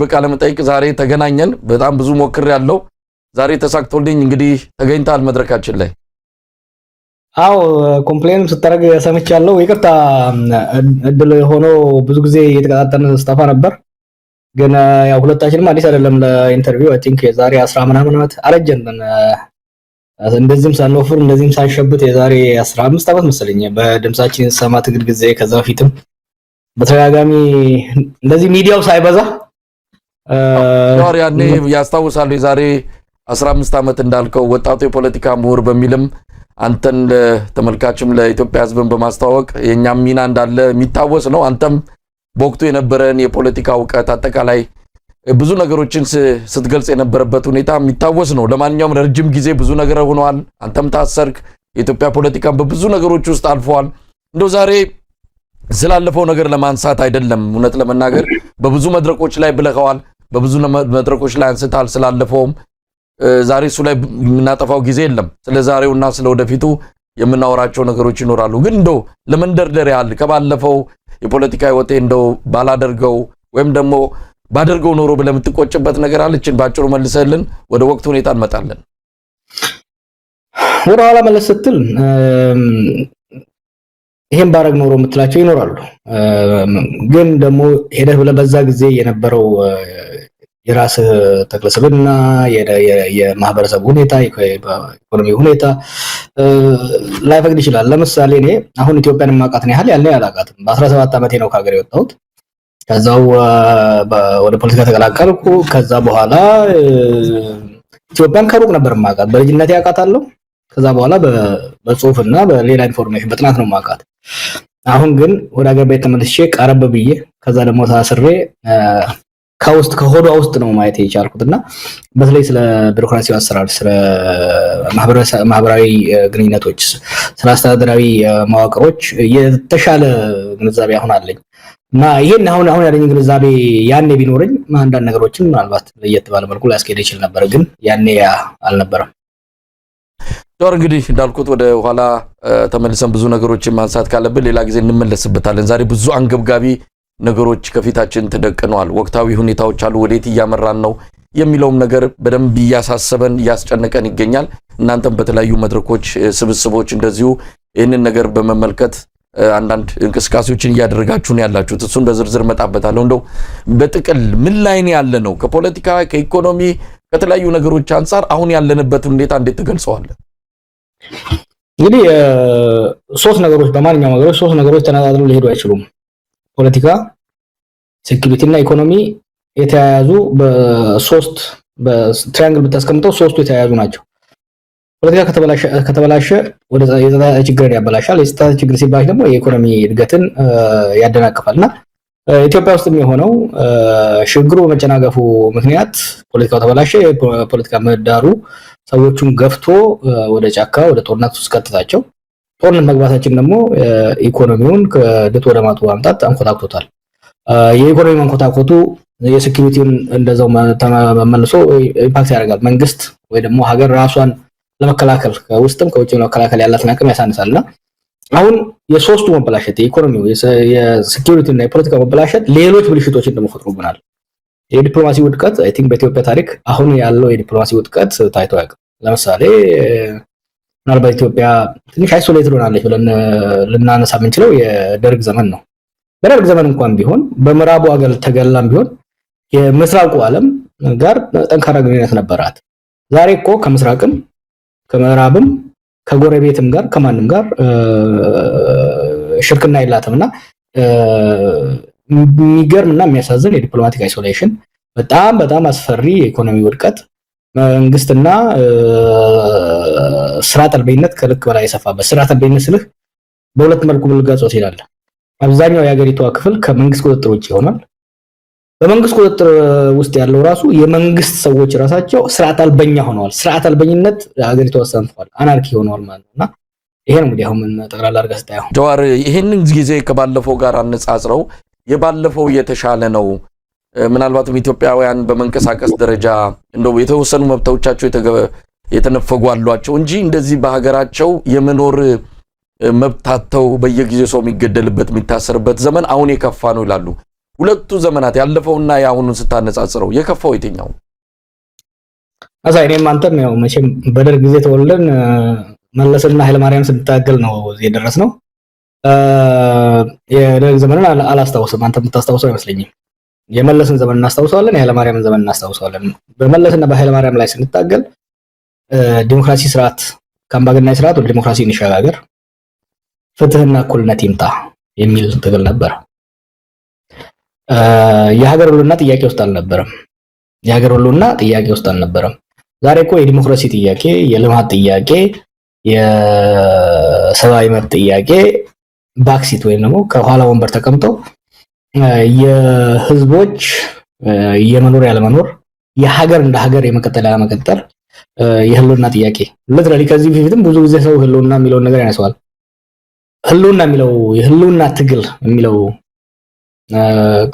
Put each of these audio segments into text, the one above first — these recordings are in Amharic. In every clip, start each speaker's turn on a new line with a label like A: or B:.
A: በቃለ መጠይቅ ዛሬ ተገናኘን በጣም ብዙ ሞክር ያለው ዛሬ ተሳክቶልኝ እንግዲህ ተገኝታል መድረካችን ላይ
B: አው ኮምፕሌንም ስታረግ ሰምቻለሁ ይቅርታ እድል ሆኖ ብዙ ጊዜ እየተቀጣጠነ ስታፋ ነበር ግን ያው ሁለታችንም አዲስ አይደለም ለኢንተርቪው አይ ቲንክ የዛሬ 10 ምናምን ዓመት አረጀን እንደዚህም ሳንወፍር እንደዚህም ሳንሸብት የዛሬ 15 ዓመት መሰለኝ በድምጻችን ሰማ ትግል ጊዜ ከዛ በፊትም በተጋጋሚ እንደዚህ ሚዲያው ሳይበዛ
A: ያኔ ያስታውሳሉ የዛሬ 15 ዓመት እንዳልከው ወጣቱ የፖለቲካ ምሁር በሚልም አንተን ተመልካችም ለኢትዮጵያ ሕዝብን በማስተዋወቅ የኛም ሚና እንዳለ የሚታወስ ነው አንተም በወቅቱ የነበረን የፖለቲካ ዕውቀት አጠቃላይ ብዙ ነገሮችን ስትገልጽ የነበረበት ሁኔታ የሚታወስ ነው ለማንኛውም ረጅም ጊዜ ብዙ ነገር ሆኗል አንተም ታሰርክ የኢትዮጵያ ፖለቲካ በብዙ ነገሮች ውስጥ አልፏል እንደው ዛሬ ስላለፈው ነገር ለማንሳት አይደለም እውነት ለመናገር በብዙ መድረኮች ላይ ብለኸዋል በብዙ መድረኮች ላይ አንስታል ስላለፈውም ዛሬ እሱ ላይ የምናጠፋው ጊዜ የለም ስለ ዛሬውና ስለ ወደፊቱ የምናወራቸው ነገሮች ይኖራሉ ግን እንደው ለመንደርደር ያህል ከባለፈው የፖለቲካ ህይወቴ እንደው ባላደርገው ወይም ደግሞ ባደርገው ኖሮ ብለምትቆጭበት ነገር አለችን ባጭሩ መልሰልን ወደ ወቅቱ ሁኔታ እንመጣለን
B: ወደ ኋላ መለስ ስትል ይሄን ባረግ ኖሮ የምትላቸው ይኖራሉ ግን ደግሞ ሄደህ ብለ በዛ ጊዜ የነበረው የራስ ተክለሰብና የማህበረሰብ ሁኔታ የኢኮኖሚ ሁኔታ ላይፈቅድ ይችላል ለምሳሌ እኔ አሁን ኢትዮጵያን ማቃተን ያህል ያለ ያላቃተም በ17 ዓመቴ ነው ከሀገር የወጣሁት ከዛው ወደ ፖለቲካ ተቀላቀልኩ ከዛ በኋላ ኢትዮጵያን ከሩቅ ነበር ማቃት በልጅነቴ ያቃታለሁ ከዛ በኋላ በጽሁፍና በሌላ ኢንፎርሜሽን በጥናት ነው ማቃት አሁን ግን ወደ ሀገር ቤት ተመልሼ ቀረብ ብዬ ከዛ ደግሞ ታስሬ ከውስጥ ከሆዷ ውስጥ ነው ማየት የቻልኩትና በተለይ ስለ ቢሮክራሲው አሰራር ስለ ማህበራዊ ግንኙነቶች ስለ አስተዳደራዊ መዋቅሮች የተሻለ ግንዛቤ አሁን አለኝ እና ይሄን አሁን ያለኝ ግንዛቤ ያኔ ቢኖርኝ አንዳንድ ነገሮችን ምናልባት ለየት ባለ መልኩ ላስኬድ ይችል ነበር ግን ያኔ አልነበረም
A: ዶር እንግዲህ እንዳልኩት ወደ ኋላ ተመልሰን ብዙ ነገሮችን ማንሳት ካለብን ሌላ ጊዜ እንመለስበታለን ዛሬ ብዙ አንገብጋቢ ነገሮች ከፊታችን ተደቅነዋል ወቅታዊ ሁኔታዎች አሉ ወዴት ያመራን ነው የሚለውም ነገር በደንብ ያሳሰበን ያስጨነቀን ይገኛል እናንተም በተለያዩ መድረኮች ስብስቦች እንደዚሁ ይሄንን ነገር በመመልከት አንዳንድ እንቅስቃሴዎችን ያደረጋችሁ ነው ያላችሁት እሱን በዝርዝር መጣበታለሁ እንደው በጥቅል ምን ላይ ነው ያለ ነው ከፖለቲካ ከኢኮኖሚ ከተለያዩ ነገሮች አንፃር አሁን ያለንበት ሁኔታ እንዴት ተገልጸዋል
B: እንግዲህ ሶስት ነገሮች በማንኛውም ነገሮች ሶስት ነገሮች ተነጣጥለው ሊሄዱ አይችሉም ፖለቲካ ሴኩሪቲ እና ኢኮኖሚ የተያያዙ በሶስት በትራያንግል ብታስቀምጠው ሶስቱ የተያያዙ ናቸው ፖለቲካ ከተበላሸ ወደ የጸጥታ ችግር ያበላሻል የጸጥታ ችግር ሲባል ደግሞ የኢኮኖሚ እድገትን ያደናቅፋልና ኢትዮጵያ ውስጥ የሚሆነው ሽግሩ በመጨናገፉ ምክንያት ፖለቲካው ተበላሸ የፖለቲካ ምህዳሩ ሰዎቹን ገፍቶ ወደ ጫካ ወደ ጦርነት ውስጥ ከተታቸው ጦርነት መግባታችን ደግሞ ኢኮኖሚውን ከድቶ ወደ ማጡ ማምጣት አንኮታኮታል የኢኮኖሚ መንኮታኮቱ የሴኩሪቲውን እንደዛው ተመልሶ ኢምፓክት ያደርጋል መንግስት ወይ ደግሞ ሀገር ራሷን ለመከላከል ከውስጥም ከውጭም ለመከላከል ያላትን አቅም ያሳንሳልና አሁን የሶስቱ መበላሸት የኢኮኖሚው የሴኩሪቲ እና የፖለቲካ መበላሸት ሌሎች ብልሽቶችን ደግሞ ፈጥሮብናል የዲፕሎማሲ ውድቀት አይ ቲንክ በኢትዮጵያ ታሪክ አሁን ያለው የዲፕሎማሲ ውድቀት ታይቶ ያውቃል ለምሳሌ ምናልባት ኢትዮጵያ ትንሽ አይሶሌትድ ሆናለች ብለን ልናነሳ የምንችለው የደርግ ዘመን ነው በደርግ ዘመን እንኳን ቢሆን በምዕራቡ ሀገር ተገላም ቢሆን የምስራቁ ዓለም ጋር ጠንካራ ግንኙነት ነበራት ዛሬ እኮ ከምስራቅም ከምዕራብም ከጎረቤትም ጋር ከማንም ጋር ሽርክና የላትምና የሚገርምና የሚያሳዝን የዲፕሎማቲክ አይሶሌሽን በጣም አስፈሪ የኢኮኖሚ ውድቀት መንግስትና ስርዓተ አልበኝነት ከልክ በላይ የሰፋበት ስርዓተ አልበኝነት ስልህ በሁለት መልኩ ልገልጸው ይችላል አብዛኛው የሀገሪቷ ክፍል ከመንግስት ቁጥጥር ውጪ ሆኗል በመንግስት ቁጥጥር ውስጥ ያለው ራሱ የመንግስት ሰዎች ራሳቸው ስርዓተ አልበኛ ሆነዋል ስርዓተ አልበኝነት ሀገሪቷ ሰንፏል አናርኪ ሆኗል ማለትና ይሄ ነው እንግዲህ አሁን ጠቅላላ አድርገህ ስታየው
A: ጀዋር ይሄንን ጊዜ ከባለፈው ጋር አነጻጽረው የባለፈው የተሻለ ነው ምናልባትም ኢትዮጵያውያን በመንቀሳቀስ ደረጃ እንደው የተወሰኑ መብቶቻቸው የተነፈጉ አሏቸው እንጂ እንደዚህ በሀገራቸው የመኖር መብታቸው በየጊዜው ሰው የሚገደልበት የሚታሰርበት ዘመን አሁን የከፋ ነው ይላሉ ሁለቱ ዘመናት ያለፈውና ያሁኑን ስታነጻጽረው የከፋው የትኛው?
B: እኔም አንተም ያው መቼም በደርግ ጊዜ ተወልደን መለስና ኃይለማርያም ስንታገል ነው እዚህ የደረስነው። የደርግ ዘመንን አላስታውስም፣ አንተ የምታስታውሰው አይመስለኝም። የመለስን ዘመን እናስታውሰዋለን፣ የኃይለማርያምን ዘመን እናስታውሰዋለን። በመለስና በኃይለማርያም ላይ ስንታገል ዲሞክራሲ ስርዓት ከአምባገነናዊ ስርዓት ወደ ዲሞክራሲ እንሸጋገር፣ ፍትህና እኩልነት ይምጣ የሚል ትግል ነበር። የሀገር ሁሉና ጥያቄ ውስጥ አልነበረም። ዛሬ እኮ የዲሞክራሲ ጥያቄ፣ የልማት ጥያቄ፣ የሰብአዊ መብት ጥያቄ ባክሲት ወይም ደግሞ ከኋላ ወንበር ተቀምጠው የህዝቦች የመኖር ያለመኖር፣ የሀገር እንደ ሀገር የመቀጠል ያለመቀጠል የህልውና ጥያቄ። ለትራሊ ከዚህ በፊትም ብዙ ጊዜ ሰው ህልውና የሚለውን ነገር ያነሳዋል። ህልውና የሚለው የህልውና ትግል የሚለው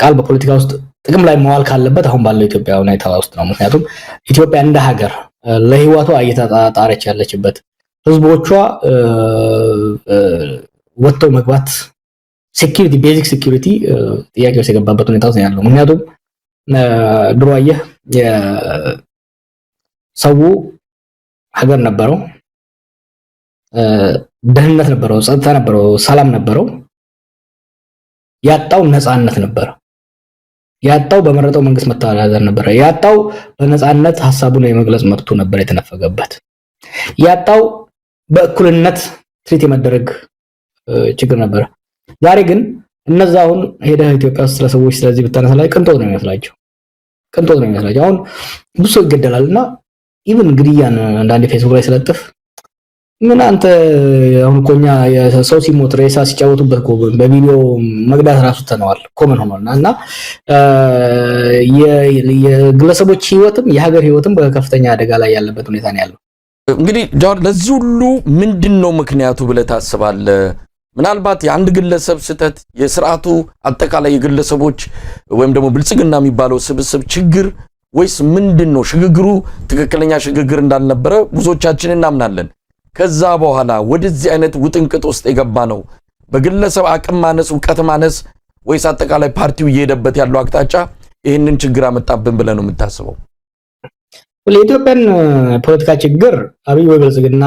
B: ቃል በፖለቲካ ውስጥ ጥቅም ላይ መዋል ካለበት አሁን ባለው ኢትዮጵያ ሁኔታ ውስጥ ነው። ምክንያቱም ኢትዮጵያ እንደ ሀገር ለህይወቷ እየተጣጣረች ያለችበት፣ ህዝቦቿ ወጥተው መግባት ሴኩሪቲ፣ ቤዚክ ሴኩሪቲ ጥያቄ ውስጥ የገባበት ሁኔታ ነው ያለው። ምክንያቱም ድሮ አየህ ሰው ሀገር ነበረው፣ ደህንነት ነበረው፣ ጸጥታ ነበረው፣ ሰላም ነበረው። ያጣው ነፃነት ነበር። ያጣው በመረጠው መንግስት መተዳደር ነበር። ያጣው በነፃነት ሐሳቡን የመግለጽ መብቱ ነበር የተነፈገበት። ያጣው በእኩልነት ትሪት የመደረግ ችግር ነበር። ዛሬ ግን እነዛውን ሄደህ ኢትዮጵያ ውስጥ ለሰዎች ስለዚህ ብታነሳ ላይ ቅንጦት ነው የሚመስላቸው። አሁን ብዙ ሰው ይገደላልና ኢቭን ግድያን አንዳንድ ፌስቡክ ላይ ስለጥፍ ምን አንተ አሁን ኮኛ የሰው ሲሞት ሬሳ ሲጫወቱበት እኮ በቪዲዮ መግዳት ራሱ ተነዋል፣ ኮመን ሆኗልና እና የግለሰቦች ህይወትም የሀገር ህይወትም በከፍተኛ አደጋ ላይ ያለበት ሁኔታ ነው ያለው።
A: እንግዲህ ጃዋር ለዚህ ሁሉ ምንድነው ምክንያቱ ብለህ ታስባለህ? ምናልባት የአንድ ግለሰብ ስህተት፣ የስርዓቱ አጠቃላይ የግለሰቦች ወይም ደግሞ ብልጽግና የሚባለው ስብስብ ችግር ወይስ ምንድነው? ሽግግሩ ትክክለኛ ሽግግር እንዳልነበረ ብዙዎቻችን እናምናለን። ከዛ በኋላ ወደዚህ አይነት ውጥንቅጥ ውስጥ የገባ ነው በግለሰብ አቅም ማነስ፣ ዕውቀት ማነስ ወይስ አጠቃላይ ፓርቲው እየሄደበት ያለው አቅጣጫ ይህንን ችግር አመጣብን ብለህ ነው የምታስበው?
B: ለኢትዮጵያን ፖለቲካ ችግር አብይ ወይ ብልጽግና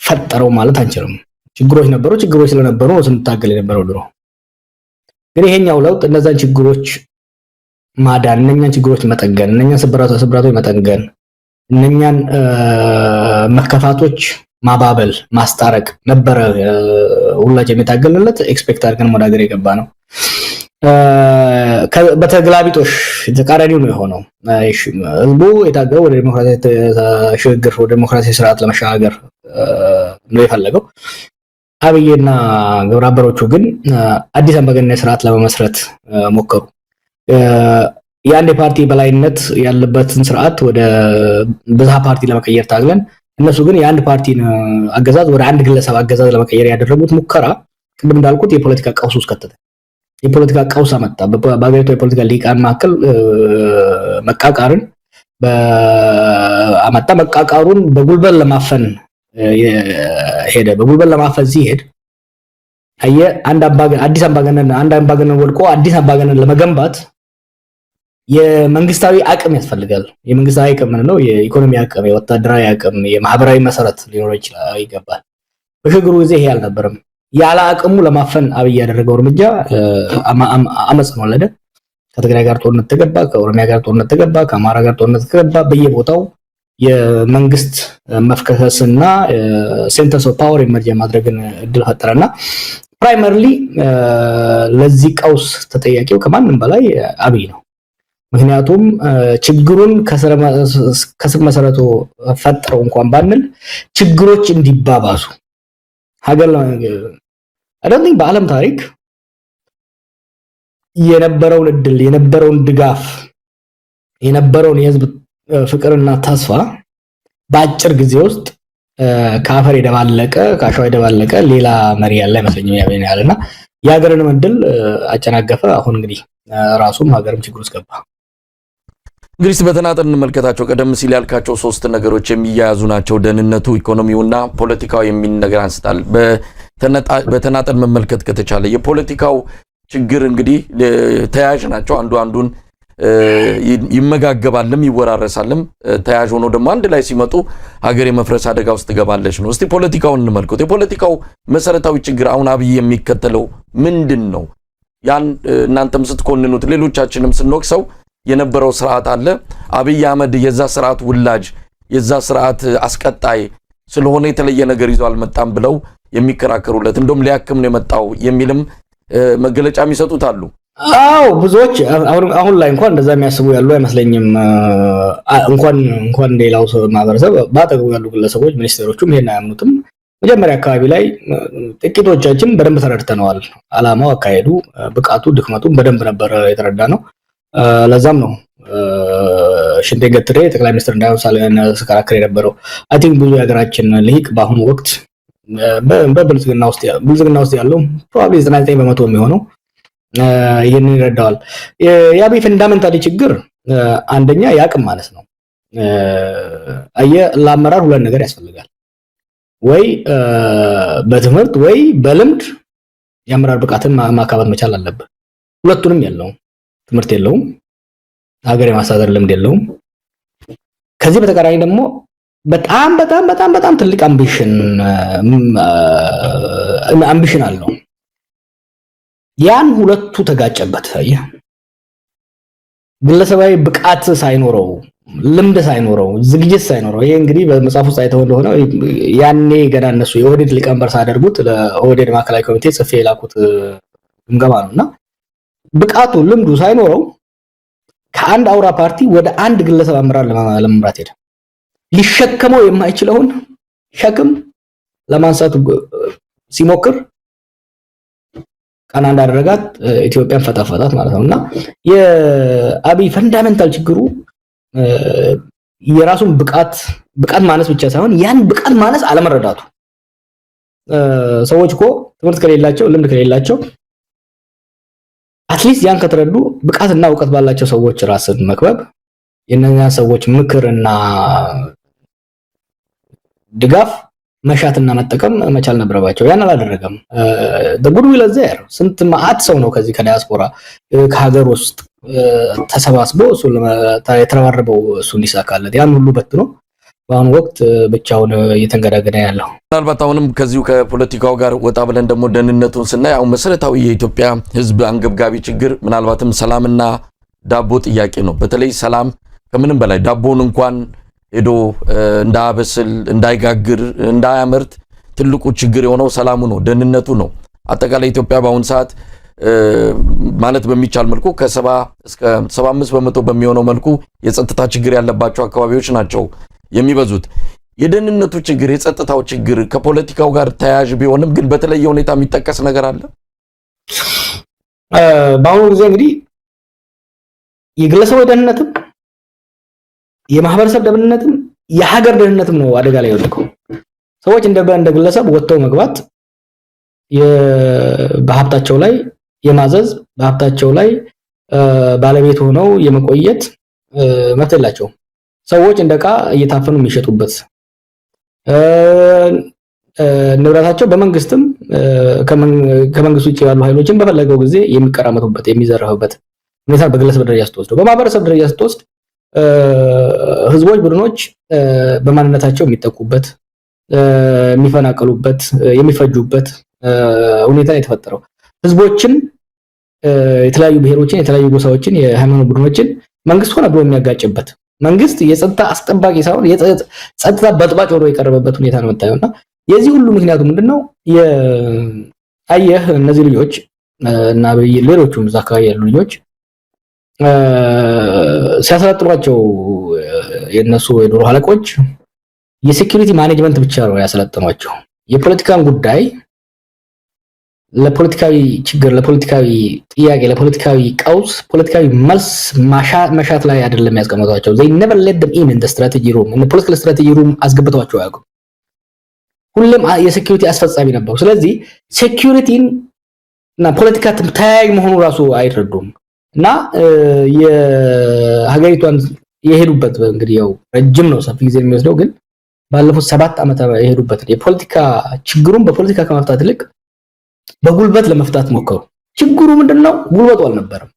B: ፈጠረው ማለት አንችልም። ችግሮች ነበሩ። ችግሮች ስለነበሩ ነው ስንታገል የነበረው ድሮ። ግን ይሄኛው ለውጥ እነዛን ችግሮች ማዳን፣ እነኛን ችግሮች መጠገን፣ እነኛን ስብራቶች መጠገን፣ እነኛን መከፋቶች ማባበል፣ ማስታረቅ ነበረ ሁላችንም የታገልንለት። ኤክስፔክት አድርገን ወደ ሀገር የገባ ነው። በተግላቢጦሽ ተቃራኒው ነው የሆነው። ህዝቡ የታገለው ወደ ዲሞክራሲ ሽግግር፣ ወደ ዲሞክራሲ ስርዓት ለመሻገር ነው የፈለገው። አብይና ግብረ አበሮቹ ግን አዲስ አምባገነናዊ ስርዓት ለመመስረት ሞከሩ። የአንድ ፓርቲ በላይነት ያለበትን ስርዓት ወደ ብዝሃ ፓርቲ ለመቀየር ታግለን፣ እነሱ ግን የአንድ ፓርቲን አገዛዝ ወደ አንድ ግለሰብ አገዛዝ ለመቀየር ያደረጉት ሙከራ ቅድም እንዳልኩት የፖለቲካ ቀውስ ውስጥ ከተተ። የፖለቲካ ቀውስ አመጣ። በአገሪቱ የፖለቲካ ሊቃን መካከል መቃቃርን አመጣ። መቃቃሩን በጉልበት ለማፈን ሄደ። በጉልበት ለማፈን ሲሄድ አንድ አምባገነን ወድቆ አዲስ አምባገነን ለመገንባት የመንግስታዊ አቅም ያስፈልጋል። የመንግስታዊ አቅም ነው የኢኮኖሚ አቅም፣ የወታደራዊ አቅም፣ የማህበራዊ መሰረት ሊኖር ይገባል። በሽግግሩ ጊዜ ይሄ አልነበረም። ያለ አቅሙ ለማፈን አብይ ያደረገው እርምጃ አመጽ ነው ወለደ። ከትግራይ ጋር ጦርነት ተገባ፣ ከኦሮሚያ ጋር ጦርነት ተገባ፣ ከአማራ ጋር ጦርነት ተገባ። በየቦታው የመንግስት መፍከስና ሴንተርስ ኦፍ ፓወር ኢመርጅ ማድረግን እድል ፈጠረና ፕራይመሪሊ ለዚህ ቀውስ ተጠያቂው ከማንም በላይ አብይ ነው። ምክንያቱም ችግሩን ከስር መሰረቱ ፈጥረው እንኳን ባንል ችግሮች እንዲባባሱ ሀገር አይደለም በዓለም ታሪክ የነበረውን እድል፣ የነበረውን ድጋፍ፣ የነበረውን የህዝብ ፍቅርና ተስፋ በአጭር ጊዜ ውስጥ ከአፈር የደባለቀ ከአሸዋ የደባለቀ ሌላ መሪ ያለ አይመስለኝም ያለና የሀገርን እድል አጨናገፈ። አሁን እንግዲህ ራሱም ሀገርም ችግር ውስጥ ገባ።
A: እንግዲህ በተናጠል እንመልከታቸው። ቀደም ሲል ያልካቸው ሶስት ነገሮች የሚያያዙ ናቸው። ደህንነቱ፣ ኢኮኖሚውና ፖለቲካው የሚል ነገር አንስታል። በተናጠል መመልከት ከተቻለ የፖለቲካው ችግር እንግዲህ ተያያዥ ናቸው። አንዱ አንዱን ይመጋገባልም ይወራረሳልም። ተያያዥ ሆኖ ደግሞ አንድ ላይ ሲመጡ ሀገር የመፍረስ አደጋ ውስጥ ትገባለች ነው። እስቲ ፖለቲካውን እንመልከት። የፖለቲካው መሰረታዊ ችግር አሁን አብይ የሚከተለው ምንድን ነው? ያን እናንተም ስትኮንኑት ሌሎቻችንም ስንወቅሰው የነበረው ስርዓት አለ። አብይ አህመድ የዛ ስርዓት ውላጅ የዛ ስርዓት አስቀጣይ ስለሆነ የተለየ ነገር ይዞ አልመጣም ብለው የሚከራከሩለት እንደውም ሊያክም ነው የመጣው የሚልም መገለጫ የሚሰጡት አሉ።
B: አዎ ብዙዎች አሁን ላይ እንኳን እንደዛ የሚያስቡ ያሉ አይመስለኝም። እንኳን ሌላው ማህበረሰብ ባጠገቡ ያሉ ግለሰቦች ሚኒስቴሮቹም ይሄን አያምኑትም። መጀመሪያ አካባቢ ላይ ጥቂቶቻችን በደንብ ተረድተነዋል። አላማው፣ አካሄዱ፣ ብቃቱ፣ ድክመቱን በደንብ ነበር የተረዳ ነው። ለዛም ነው ሽንቴ ገትሬ ጠቅላይ ሚኒስትር እንዳይሆን ስከራከር የነበረው። አይ ቲንክ ብዙ የሀገራችን ልሂቅ በአሁኑ ወቅት በብልጽግና ውስጥ ያለው ፕሮባብሊ 99% የሚሆነው ይህንን ይረዳዋል። የአብይ ፈንዳሜንታሊ ችግር አንደኛ የአቅም ማለት ነው። ለአመራር ሁለት ነገር ያስፈልጋል። ወይ በትምህርት ወይ በልምድ የአመራር ብቃትን ማካበት መቻል አለበት። ሁለቱንም የለውም። ትምህርት የለውም፣ ሀገር የማስተዳደር ልምድ የለውም። ከዚህ በተቃራኒ ደግሞ በጣም በጣም በጣም በጣም ትልቅ አምቢሽን አለው። ያን ሁለቱ ተጋጨበት። አየህ፣ ግለሰባዊ ብቃት ሳይኖረው፣ ልምድ ሳይኖረው፣ ዝግጅት ሳይኖረው፣ ይሄ እንግዲህ በመጽሐፍ ውስጥ አይተው እንደሆነ ያኔ ገና እነሱ የኦህዴድ ሊቀመንበር ሳደርጉት ለኦህዴድ ማዕከላዊ ኮሚቴ ጽፌ የላኩት ግምገማ ነውና ብቃቱ ልምዱ ሳይኖረው ከአንድ አውራ ፓርቲ ወደ አንድ ግለሰብ አመራር ለመምራት ሄደ። ሊሸከመው የማይችለውን ሸክም ለማንሳት ሲሞክር ቀና እንዳደረጋት ኢትዮጵያን ፈታፈታት ማለት ነውና የአብይ ፈንዳሜንታል ችግሩ የራሱን ብቃት ማነስ ብቻ ሳይሆን ያን ብቃት ማነስ አለመረዳቱ። ሰዎች እኮ ትምህርት ከሌላቸው ልምድ ከሌላቸው አትሊስት ያን ከተረዱ ብቃትና እውቀት ባላቸው ሰዎች ራስን መክበብ፣ የነኛ ሰዎች ምክርና ድጋፍ መሻትና መጠቀም መቻል ነበረባቸው። ያን አላደረገም። ጉድዊል ዘር ስንት መዓት ሰው ነው ከዚህ ከዲያስፖራ ከሀገር ውስጥ ተሰባስቦ እሱ የተረባረበው እሱ እንዲሳካለት ያን ሁሉ በትኖ በአሁኑ ወቅት ብቻውን እየተንገዳገደ ያለው።
A: ምናልባት አሁንም ከዚሁ ከፖለቲካው ጋር ወጣ ብለን ደግሞ ደህንነቱን ስናይ አሁን መሰረታዊ የኢትዮጵያ ሕዝብ አንገብጋቢ ችግር ምናልባትም ሰላምና ዳቦ ጥያቄ ነው። በተለይ ሰላም ከምንም በላይ ዳቦን እንኳን ሄዶ እንዳያበስል፣ እንዳይጋግር፣ እንዳያመርት ትልቁ ችግር የሆነው ሰላሙ ነው፣ ደህንነቱ ነው። አጠቃላይ ኢትዮጵያ በአሁን ሰዓት ማለት በሚቻል መልኩ ከ70 እስከ 75% በሚሆነው መልኩ የጸጥታ ችግር ያለባቸው አካባቢዎች ናቸው የሚበዙት። የደህንነቱ ችግር፣ የጸጥታው ችግር ከፖለቲካው ጋር ተያያዥ ቢሆንም ግን በተለየ ሁኔታ የሚጠቀስ ነገር አለ።
B: በአሁኑ ጊዜ እንግዲህ የግለሰቦች ደህንነትም የማህበረሰብ ደህንነትም የሀገር ደህንነትም ነው አደጋ ላይ የወደቀው። ሰዎች እንደ ግለሰብ ወጥተው መግባት በሀብታቸው ላይ የማዘዝ በሀብታቸው ላይ ባለቤት ሆነው የመቆየት መብት የላቸውም። ሰዎች እንደቃ እየታፈኑ የሚሸጡበት ንብረታቸው በመንግስትም ከመንግስት ውጭ ያሉ ኃይሎችን በፈለገው ጊዜ የሚቀራመቱበት የሚዘረፉበት ሁኔታ በግለሰብ ደረጃ ስትወስድ፣ በማህበረሰብ ደረጃ ስትወስድ ህዝቦች፣ ቡድኖች በማንነታቸው የሚጠቁበት፣ የሚፈናቀሉበት፣ የሚፈጁበት ሁኔታ የተፈጠረው ህዝቦችን፣ የተለያዩ ብሔሮችን፣ የተለያዩ ጎሳዎችን፣ የሃይማኖት ቡድኖችን መንግስት ሆነ ብሎ የሚያጋጭበት፣ መንግስት የጸጥታ አስጠባቂ ሳይሆን የጸጥታ በጥባጭ ሆኖ የቀረበበት ሁኔታ ነው የምታየውና የዚህ ሁሉ ምክንያቱ ምንድነው? አየህ እነዚህ ልጆች እና ሌሎቹም እዛ አካባቢ ያሉ ልጆች ሲያሰለጥኗቸው የነሱ የዶሮ አለቆች የሴኩሪቲ ማኔጅመንት ብቻ ነው ያሰለጥኗቸው። የፖለቲካን ጉዳይ ለፖለቲካዊ ችግር፣ ለፖለቲካዊ ጥያቄ፣ ለፖለቲካዊ ቀውስ ፖለቲካዊ መልስ መሻት ላይ አይደለም ያስቀመጧቸው። they never let them in the strategy room in the political strategy room አስገብተዋቸው አያውቁም። ሁሌም የሴኩሪቲ አስፈጻሚ ነበሩ። ስለዚህ ሴኩሪቲን እና ፖለቲካ ተያያዥ መሆኑ ራሱ አይረዱም። እና የሀገሪቷን የሄዱበት እንግዲህ ያው ረጅም ነው ሰፊ ጊዜ የሚወስደው፣ ግን ባለፉት 7 ዓመት የሄዱበት የፖለቲካ ችግሩን በፖለቲካ ከመፍታት ይልቅ በጉልበት ለመፍታት ሞከሩ። ችግሩ ምንድነው? ጉልበቱ አልነበረም።